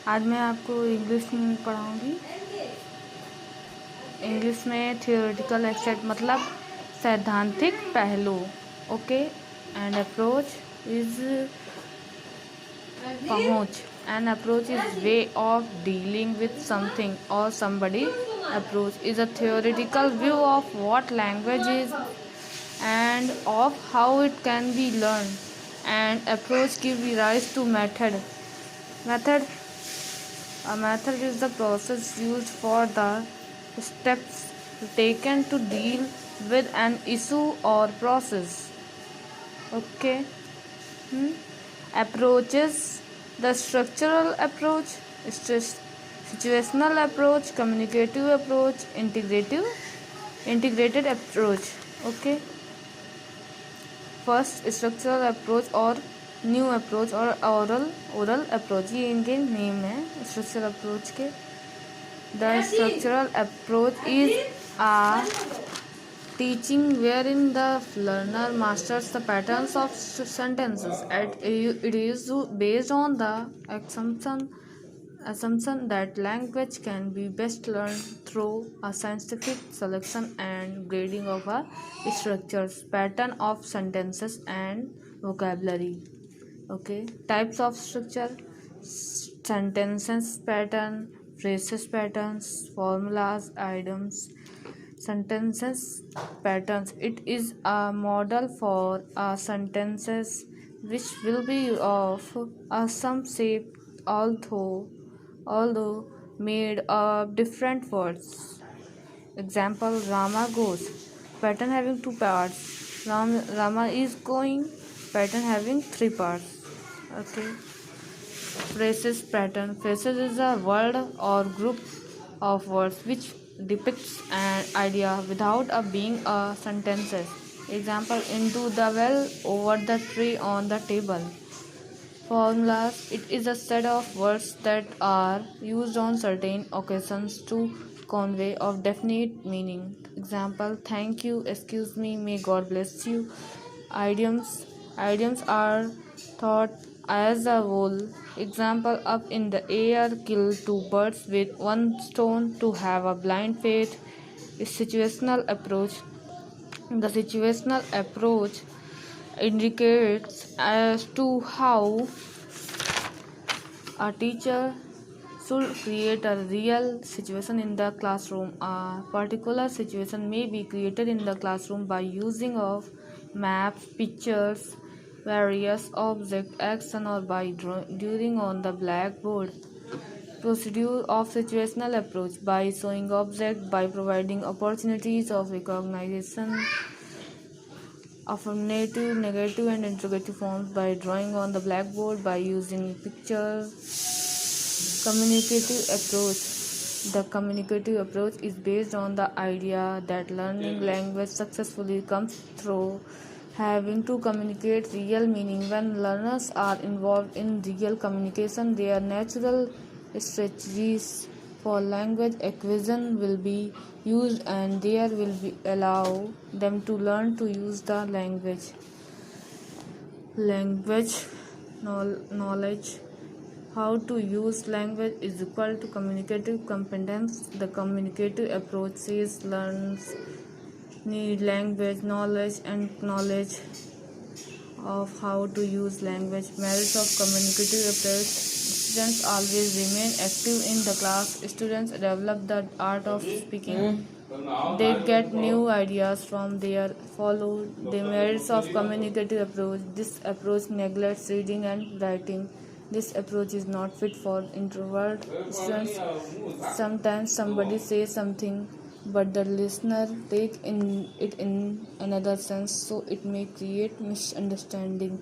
आज मैं आपको इंग्लिश में पढ़ाऊँगी। इंग्लिश में थियोरेटिकल एस्पेक्ट मतलब सैद्धांतिक पहलू। ओके, एंड अप्रोच इज पहुँच। An approach is way of dealing with something or somebody. Approach is a theoretical view of what language is and of how it can be learned. And approach gives rise to method. A method is the process used for the steps taken to deal with an issue or process. Okay. Approaches: the structural approach, situational approach, communicative approach, integrated approach. Okay. First structural approach और new approach और oral approach, ये इनके name है structural approach के। The structural approach is a teaching wherein the learner masters the patterns of sentences. It is based on the assumption that language can be best learned through a scientific selection and grading of a structures, pattern of sentences and vocabulary. Okay, types of structure: sentences pattern, phrases patterns, formulas, idioms. Sentences patterns: it is a model for sentences which will be of some shape, although made of different words. Example: Rama goes. Pattern having 2 parts. Rama is going. Pattern having 3 parts. Okay. Phrases pattern: phrases is a word or group of words which depicts an idea without being a sentences. Example: into the well, over the tree, on the table. Formulas: it is a set of words that are used on certain occasions to convey of definite meaning. Example: thank you, excuse me, may God bless you. Idioms are thought as a whole. Example: up in the air, kill 2 birds with 1 stone, to have a blind faith. Situational approach: the situational approach indicates as to how a teacher should create a real situation in the classroom. A particular situation may be created in the classroom by using of maps, pictures, various object action, or by drawing on the blackboard. Procedure of situational approach: by showing object, by providing opportunities of recognition, affirmative, negative, and interrogative forms, by drawing on the blackboard, by using pictures. Communicative approach: the communicative approach is based on the idea that learning language successfully comes through having to communicate real meaning. When learners are involved in real communication, their natural strategies for language acquisition will be used, and there will be allow them to learn to use the language. Knowledge: how to use language is equal to communicative competence. The communicative approach says learners need language knowledge and knowledge of how to use language. Merits of communicative approach: students always remain active in the class. Students develop the art of speaking. They get new ideas from their follow. The merits of communicative approach: this approach neglects reading and writing. This approach is not fit for introvert students. Sometimes somebody says something, but the listener take it in another sense, so it may create misunderstanding.